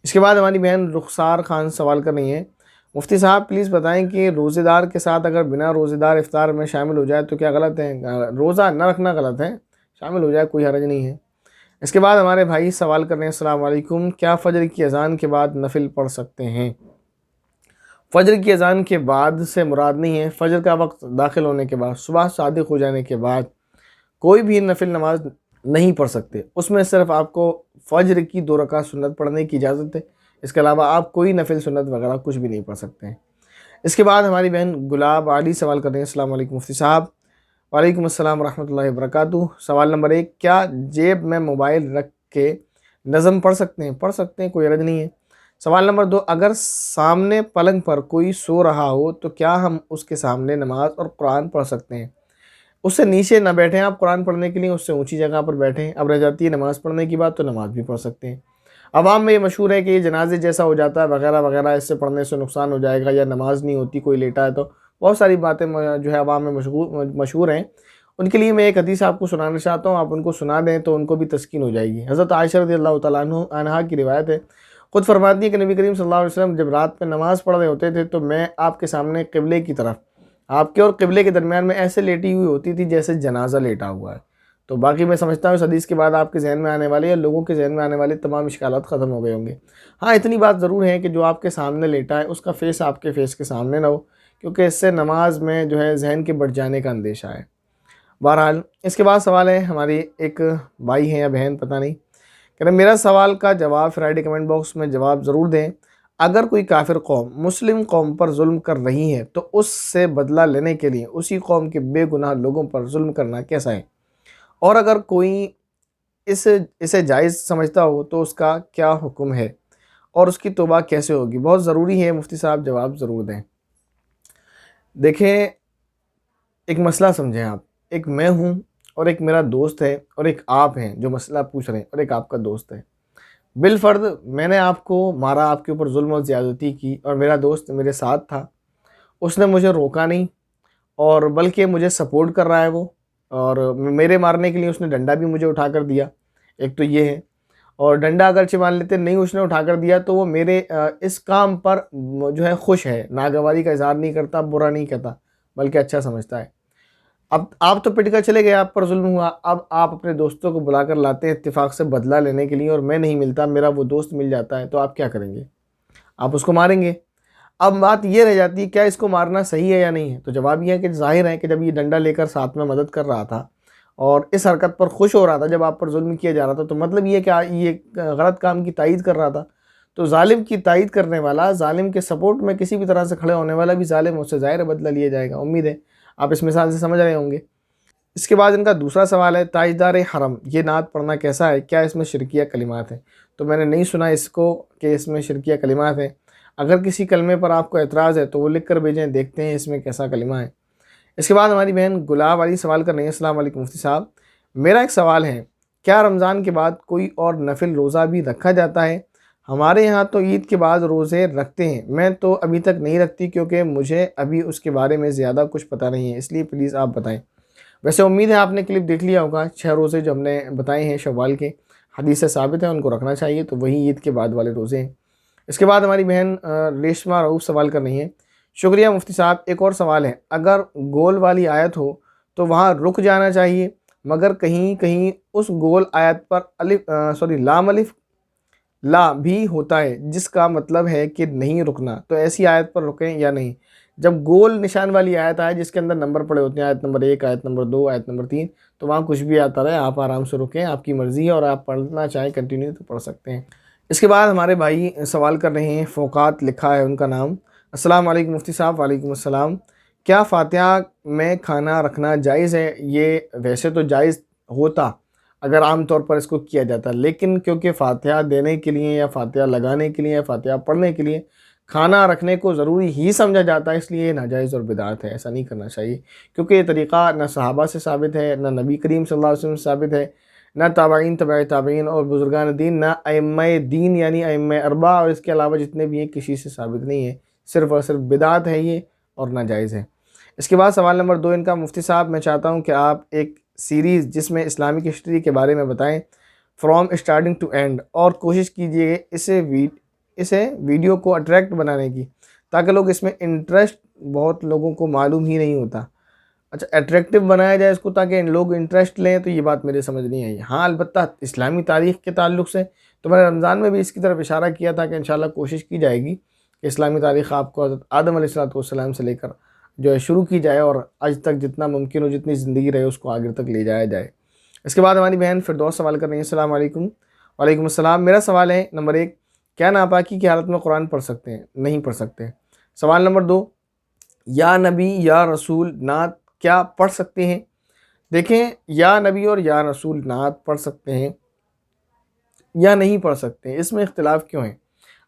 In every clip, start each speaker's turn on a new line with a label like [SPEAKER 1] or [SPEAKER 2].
[SPEAKER 1] इसके बाद हमारी बहन रुखसार खान सवाल कर रही हैं, मुफ्ती साहब प्लीज़ बताएं कि रोज़ेदार के साथ अगर बिना रोज़ेदार इफ्तार में शामिल हो जाए तो क्या गलत है? रोज़ा न रखना गलत है, शामिल हो जाए कोई हर्ज नहीं है। इसके बाद हमारे भाई सवाल कर रहे हैं, अस्सलाम वालेकुम, क्या फ़जर की अज़ान के बाद नफिल पढ़ सकते हैं? फ़जर की अज़ान के बाद से मुराद नहीं है फ़जर का वक्त दाखिल होने के बाद, सुबह सादिक हो जाने के बाद कोई भी नफिल नमाज नहीं पढ़ सकते। उसमें सिर्फ आपको फ़जर की 2 रकात सुन्नत पढ़ने की इजाज़त है। इसके अलावा आप कोई नफिल सुन्नत वगैरह कुछ भी नहीं पढ़ सकते हैं। इसके बाद हमारी बहन गुलाब आली सवाल कर रही हैं, अस्सलाम वालेकुम मुफ्ती साहब। वालेकुम अस्सलाम रहमतुल्लाहि व बरकातुहू। सवाल नंबर 1, क्या जेब में मोबाइल रख के नज़म पढ़ सकते हैं? पढ़ सकते हैं, कोई हर्ज नहीं है। सवाल नंबर 2, अगर सामने पलंग पर कोई सो रहा हो तो क्या हम उसके सामने नमाज और कुरान पढ़ सकते हैं? उससे नीचे ना बैठें आप कुरान पढ़ने के लिए, उससे ऊंची जगह पर बैठें। अब रह जाती है नमाज़ पढ़ने की बात, तो नमाज भी पढ़ सकते हैं। अवाम में ये मशहूर है कि ये जनाजे जैसा हो जाता है वगैरह वगैरह, इससे पढ़ने से नुकसान हो जाएगा, या नमाज नहीं होती, कोई लेटा है तो बहुत सारी बातें जो है अवाम में मशहूर हैं। उनके लिए मैं एक हदीस आपको सुनाना चाहता हूँ, आप उनको सुना दें तो उनको भी तस्कीन हो जाएगी। हज़रत आयशा रज़ियल्लाहु तआला अन्हा की रिवायत है, खुद फरमाती है कि नबी करीम सल्लल्लाहु अलैहि वसल्लम जब रात में नमाज़ पढ़ रहे होते थे तो मैं आपके सामने क़िबले की तरफ, आपके और क़िबले के दरमियान में ऐसे लेटी हुई होती थी जैसे जनाजा लेटा हुआ है। तो बाकी मैं समझता हूँ इस हदीस के बाद आपके ज़हन में आने वाले या लोगों के ज़हन में आने वाले तमाम इश्कालात ख़त्म हो गए होंगे। हाँ, इतनी बात ज़रूर है कि जो आपके सामने लेटा है उसका फ़ेस आपके फ़ेस के सामने ना हो, क्योंकि इससे नमाज में जो है जहन के बढ़ जाने का अंदेशा है। बहरहाल इसके बाद सवाल है, हमारी एक भाई हैं या बहन पता नहीं, कह रहे मेरा सवाल का जवाब फ्राइडे कमेंट बॉक्स में जवाब ज़रूर दें। अगर कोई काफिर कौम मुस्लिम कौम पर जुल्म कर रही है तो उससे बदला लेने के लिए उसी कौम के बेगुनाह लोगों पर जुल्म करना कैसा है? और अगर कोई इसे जायज़ समझता हो तो उसका क्या हुक्म है और उसकी तौबा कैसे होगी? बहुत ज़रूरी है मुफ्ती साहब, जवाब ज़रूर दें। देखें, एक मसला समझें आप, एक मैं हूँ और एक मेरा दोस्त है और एक आप हैं जो मसला पूछ रहे हैं और एक आपका दोस्त है। बिलफ़र्ज़ मैंने आपको मारा, आपके ऊपर जुल्म और ज़्यादती की और मेरा दोस्त मेरे साथ था, उसने मुझे रोका नहीं और बल्कि मुझे सपोर्ट कर रहा है वो, और मेरे मारने के लिए उसने डंडा भी मुझे उठाकर दिया। एक तो ये है, और डंडा अगरचे मान लेते नहीं उसने उठाकर दिया तो वो मेरे इस काम पर जो है खुश है, नागवारी का इज़हार नहीं करता, बुरा नहीं कहता, बल्कि अच्छा समझता है। अब आप तो पिट कर चले गए, आप पर जुल्म हुआ, अब आप अपने दोस्तों को बुलाकर लाते हैं इत्तेफाक से बदला लेने के लिए और मैं नहीं मिलता, मेरा वो दोस्त मिल जाता है, तो आप क्या करेंगे? आप उसको मारेंगे। अब बात ये रह जाती है क्या इसको मारना सही है या नहीं है? तो जवाब ये है कि ज़ाहिर है कि जब ये डंडा लेकर साथ में मदद कर रहा था और इस हरकत पर खुश हो रहा था जब आप पर जुल्म किया जा रहा था, तो मतलब ये क्या ये गलत काम की तायीद कर रहा था। तो जालिम की तायीद करने वाला, जालिम के सपोर्ट में किसी भी तरह से खड़े होने वाला भी जालिम, उससे ज़ाहिर बदला लिया जाएगा। उम्मीद है आप इस मिसाल से समझ रहे होंगे। इसके बाद इनका दूसरा सवाल है, ताजदार हरम ये नात पढ़ना कैसा है, क्या इसमें शिरकिया कलिमात हैं? तो मैंने नहीं सुना इसको कि इसमें शिरकिया कलिमात हैं। अगर किसी कलमे पर आपको एतराज़ है तो वो लिख कर भेजें, देखते हैं इसमें कैसा कलिमा है। इसके बाद हमारी बहन गुलाब वाली सवाल कर रही है, अस्सलाम वालेकुम मुफ्ती साहब, मेरा एक सवाल है, क्या रमज़ान के बाद कोई और नफिल रोज़ा भी रखा जाता है? हमारे यहाँ तो ईद के बाद रोज़े रखते हैं, मैं तो अभी तक नहीं रखती क्योंकि मुझे अभी उसके बारे में ज़्यादा कुछ पता नहीं है, इसलिए प्लीज़ आप बताएँ। वैसे उम्मीद है आपने क्लिप देख लिया होगा, 6 रोज़े जो हमने बताए हैं शव्वाल के, हदीस से साबित है उनको रखना चाहिए, तो वही ईद के बाद वाले रोज़े हैं। इसके बाद हमारी बहन रेशमा रऊफ़ सवाल कर रही हैं, शुक्रिया मुफ्ती साहब, एक और सवाल है, अगर गोल वाली आयत हो तो वहाँ रुक जाना चाहिए, मगर कहीं कहीं उस गोल आयत पर लाम अलिफ ला भी होता है जिसका मतलब है कि नहीं रुकना, तो ऐसी आयत पर रुकें या नहीं? जब गोल निशान वाली आयत आए जिसके अंदर नंबर पड़े होते हैं, आयत नंबर 1, आयत नंबर 2, आयत नंबर 3, तो वहाँ कुछ भी आता रहे, आप आराम से रुकें, आपकी मर्ज़ी है, और आप पढ़ना चाहें कंटिन्यू तो पढ़ सकते हैं। इसके बाद हमारे भाई सवाल कर रहे हैं, फ़ौक़ात लिखा है उनका नाम, अस्सलाम वालेकुम मुफ्ती साहब। वालेकुम अस्सलाम, क्या फ़ातिहा में खाना रखना जायज़ है? ये वैसे तो जायज़ होता अगर आम तौर पर इसको किया जाता, लेकिन क्योंकि फ़ातिहा देने के लिए या फ़ातिहा लगाने के लिए या फ़ातिहा पढ़ने के लिए खाना रखने को ज़रूरी ही समझा जाता है, इसलिए ये नाजायज़ और बिदात है, ऐसा नहीं करना चाहिए, क्योंकि ये तरीक़ा न सहाबा से साबित है, न नबी करीम सल्लल्लाहु अलैहि वसल्लम से साबित है, न ताबईन तबा ताबईन और बुज़ुर्गान दीन, न अइम्माए दीन यानी अइम्माए अरबा और इसके अलावा जितने भी हैं किसी से साबित नहीं है, सिर्फ़ और सिर्फ बिदात है ये और नाजायज़ है। इसके बाद सवाल नंबर 2 इनका, मुफ्ती साहब मैं चाहता हूँ कि आप एक सीरीज़ जिसमें इस्लामिक हिस्ट्री के बारे में बताएं फ्रॉम स्टार्टिंग टू एंड, और कोशिश कीजिए इसे इसे वीडियो को अट्रैक्ट बनाने की, ताकि लोग इसमें इंटरेस्ट, बहुत लोगों को मालूम ही नहीं होता। अच्छा, अट्रैक्टिव बनाया जाए इसको ताकि लोग इंटरेस्ट लें, तो ये बात मेरे समझ नहीं आई। हाँ, अलबत्ता इस्लामी तारीख़ के ताल्लुक़ से तो मैंने रमज़ान में भी इसकी तरफ इशारा किया था कि इंशाल्लाह कोशिश की जाएगी कि इस्लामी तारीख़ आपको हज़रत आदम अलैहिस्सलाम से लेकर जो है शुरू की जाए और आज तक जितना मुमकिन हो, जितनी ज़िंदगी रहे, उसको आगे तक ले जाया जाए। इसके बाद हमारी बहन फिरदौस सवाल कर रही है, अस्सलाम वालेकुम। वालेकुम अस्सलाम। मेरा सवाल है, नंबर 1, क्या नापाकी की हालत में कुरान पढ़ सकते हैं? नहीं पढ़ सकते। सवाल नंबर 2, या नबी या रसूल नात क्या पढ़ सकते हैं? देखें, या नबी और या रसूल नात पढ़ सकते हैं या नहीं पढ़ सकते हैं, इसमें इख्तिलाफ़ क्यों है?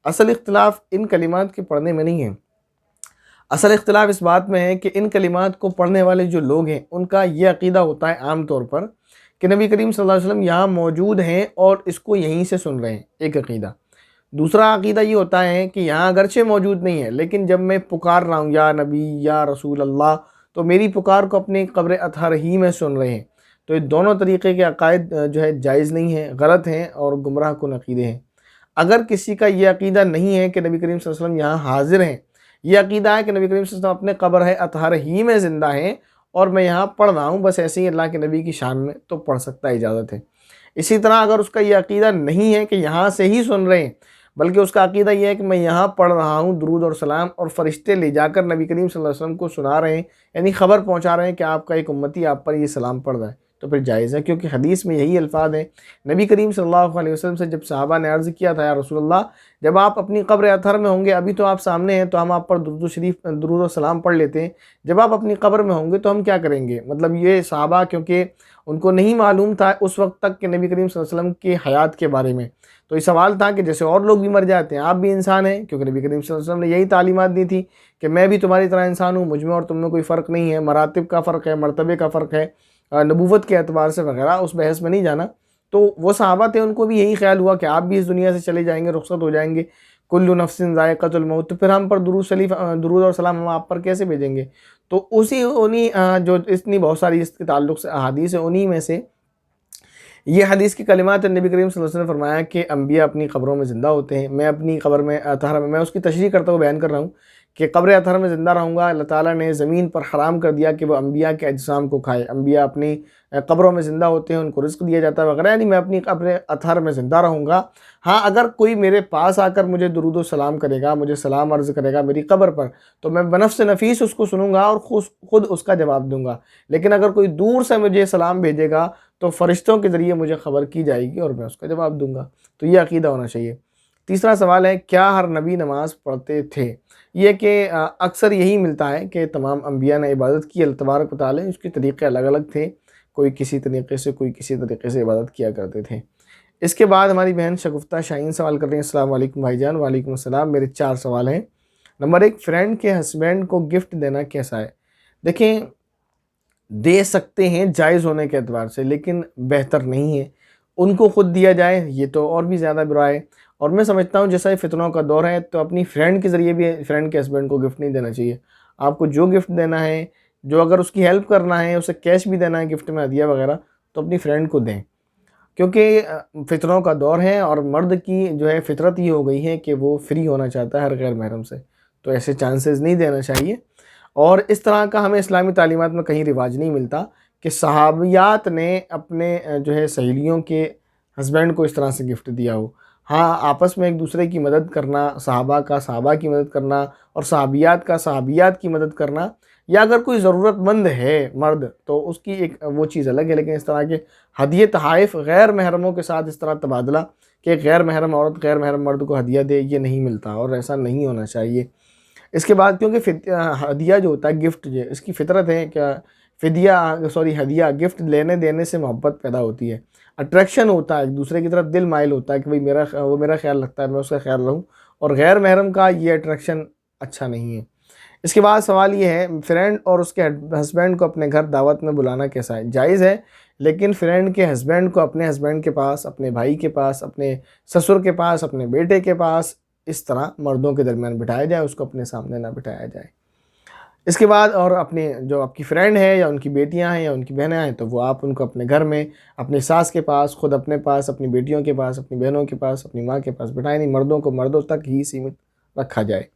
[SPEAKER 1] असल इख्तिलाफ़ इन कलिमात के पढ़ने में नहीं है। असल इख्तिलाफ़ इस बात में है कि इन कलिमात को पढ़ने वाले जो लोग हैं, उनका ये अक़ीदा होता है आम तौर पर कि नबी करीम सल्लल्लाहु अलैहि वसल्लम यहाँ मौजूद हैं और इसको यहीं से सुन रहे हैं, एक अक़ीदा। दूसरा अक़ीदा ये होता है कि यहाँ अगरचे मौजूद नहीं है, लेकिन जब मैं पुकार रहा हूँ या नबी या रसूल अल्लाह, तो मेरी पुकार को अपनी क़ब्र अतहर ही में सुन रहे हैं। तो ये दोनों तरीक़े के अक़ायद जो है जायज़ नहीं है, गलत हैं और गुमराह कुन अक़ीदे हैं। अगर किसी का ये अक़ीदा नहीं है कि नबी करीम सल्लल्लाहु अलैहि वसल्लम यहाँ हाज़िर हैं, ये अक़ीदा है कि नबी करीम सल्लल्लाहु अलैहि वसल्लम अपने क़ब्र है अतहर ही में ज़िंदा हैं और मैं यहाँ पढ़ रहा हूँ बस ऐसे ही अल्लाह के नबी की शान में, तो पढ़ सकता है, इजाज़त है। इसी तरह अगर उसका ये अक़ीदा नहीं है कि यहाँ से ही सुन रहे हैं, बल्कि उसका अक़ीदा ये है कि मैं यहाँ पढ़ रहा हूँ दुरूद और सलाम और फ़रिश्ते ले जाकर नबी करीम सल्लल्लाहु अलैहि वसल्लम को सुना रहे हैं, यानी ख़बर पहुँचा रहे हैं कि आपका एक उम्मती आप पर ये सलाम पढ़ रहा है, तो फिर जायज़ है। क्योंकि हदीस में यही अल्फाज़ हैं। नबी करीम सल्लल्लाहु अलैहि वसल्लम से जब सहाबा ने अर्ज़ किया था, या रसूलल्लाह, जब आप अपनी क़ब्र अतहर में होंगे, अभी तो आप सामने हैं तो हम आप पर दुरूद और सलाम पढ़ लेते हैं, जब आप अपनी क़ब्र में होंगे तो हम क्या करेंगे? मतलब ये सहाबा, क्योंकि उनको नहीं मालूम था उस वक्त तक कि नबी करीम सल्लल्लाहु अलैहि वसल्लम की हयात के बारे में। तो ये सवाल था कि जैसे और लोग भी मर जाते हैं, आप भी इंसान हैं, क्योंकि नबी करीम सल्लल्लाहु अलैहि वसल्लम ने यही तालीमात दी थी कि मैं भी तुम्हारी तरह इंसान हूँ, मुझ में और तुम में कोई फ़र्क नहीं है, मरातिब का फ़र्क है, मर्तबे का फ़र्क है, नबूवत के एतबार से वगैरह, उस बहस में नहीं जाना। तो वो सहाबा थे, उनको भी यही ख्याल हुआ कि आप भी इस दुनिया से चले जाएंगे, रुखसत हो जाएंगे, कुल्लु नफ्सिन ज़ायक़तुल मौत, तो फिर हम पर दुरूद और सलाम हम आप पर कैसे भेजेंगे? तो उन्हीं जो इतनी बहुत सारी इसके ताल्लुक़ से अहादीस है, उन्हीं में से ये हदीस की कलिमात नबी करीम सल्लल्लाहु अलैहि वसल्लम ने फरमाया कि अंबिया अपनी क़ब्रों में ज़िंदा होते हैं, मैं अपनी क़ब्र में अतहर में, मैं उसकी तशरीह करता हुआ बयान कर रहा हूँ कि क़ब्र अतहर में ज़िंदा रहूँगा। अल्लाह ताला ने ज़मीन पर हराम कर दिया कि वह अंबिया के अजसाम को खाए। अंबिया अपनी क़ब्रों में ज़िंदा होते हैं, उनको रिज़्क़ दिया जाता है वगैरह, यानी मैं अपनी क़ब्र अतहर में ज़िंदा रहूँगा। हाँ, अगर कोई मेरे पास आकर मुझे दुरूद व सलाम करेगा, मुझे सलाम अर्ज़ करेगा मेरी क़ब्र पर, तो मैं बनफ़्स नफ़ीस उसको सुनूँगा और खुद उसका जवाब दूँगा। लेकिन अगर कोई दूर से मुझे सलाम भेजेगा, तो फ़रिश्तों के ज़रिए मुझे ख़बर की जाएगी और मैं उसका जवाब दूँगा। तो ये अक़ीदा होना चाहिए। तीसरा सवाल है, क्या हर नबी नमाज़ पढ़ते थे? ये कि अक्सर यही मिलता है कि तमाम अंबिया ने इबादत की, अल्लाह तबारक व तआला, उसके तरीक़े अलग-अलग थे, कोई किसी तरीक़े से, कोई किसी तरीक़े से इबादत किया करते थे। इसके बाद हमारी बहन शगुफ्ता शाहीन सवाल कर रही हैं, अस्सलाम वालेकुम भाईजान। वालेकुम अस्सलाम। मेरे 4 सवाल हैं। नंबर 1, फ्रेंड के हस्बैंड को गिफ्ट देना कैसा है? देखें, दे सकते हैं जायज़ होने के एतबार से, लेकिन बेहतर नहीं है। उनको खुद दिया जाए ये तो और भी ज़्यादा बुरा है। और मैं समझता हूँ जैसा ये फितनों का दौर है, तो अपनी फ्रेंड के ज़रिए भी फ्रेंड के हस्बैंड को गिफ्ट नहीं देना चाहिए। आपको जो गिफ्ट देना है, जो अगर उसकी हेल्प करना है, उसे कैश भी देना है गिफ्ट में, हदिया वगैरह, तो अपनी फ्रेंड को दें। क्योंकि फितनों का दौर है और मर्द की जो है फितरत ये हो गई है कि वो फ्री होना चाहता है हर गैर महरम से, तो ऐसे चांसेस नहीं देना चाहिए। और इस तरह का हमें इस्लामी तालीमात में कहीं रिवाज नहीं मिलता कि सहाबियात ने अपने जो है सहेलियों के हस्बैंड को इस तरह से गिफ्ट दिया हो। हाँ, आपस में एक दूसरे की मदद करना, सहाबा का सहाबा की मदद करना और सहाबियात का सहाबियात की मदद करना, या अगर कोई ज़रूरतमंद है मर्द, तो उसकी एक वो चीज़ अलग है। लेकिन इस तरह के हदिये तहाइफ़ गैर महरमों के साथ इस तरह तबादला कि एक गैर महरम औरत गैर महरम मर्द को हदिया दे, ये नहीं मिलता और ऐसा नहीं होना चाहिए। इसके बाद क्योंकि हदिया जो होता है, गिफ्ट जो इसकी फ़ितरत है क्या, हदिया गिफ्ट लेने देने से मोहब्बत पैदा होती है, अट्रैक्शन होता है, एक दूसरे की तरफ दिल माइल होता है कि भाई वो मेरा ख्याल रखता है, मैं उसका ख्याल रहूँ, और गैर महरम का ये अट्रैक्शन अच्छा नहीं है। इसके बाद सवाल ये है, फ्रेंड और उसके हस्बैंड को अपने घर दावत में बुलाना कैसा है? जायज़ है, लेकिन फ्रेंड के हस्बैंड को अपने हस्बैंड के पास, अपने भाई के पास, अपने ससुर के पास, अपने बेटे के पास, इस तरह मर्दों के दरमियान बिठाया जाए, उसको अपने सामने ना बिठाया जाए। इसके बाद और अपनी जो आपकी फ्रेंड है या उनकी बेटियां हैं या उनकी बहनें हैं, तो वो आप उनको अपने घर में, अपनी सास के पास, खुद अपने पास, अपनी बेटियों के पास, अपनी बहनों के पास, अपनी माँ के पास बिठाएं नहीं। मर्दों को मर्दों तक ही सीमित रखा जाए।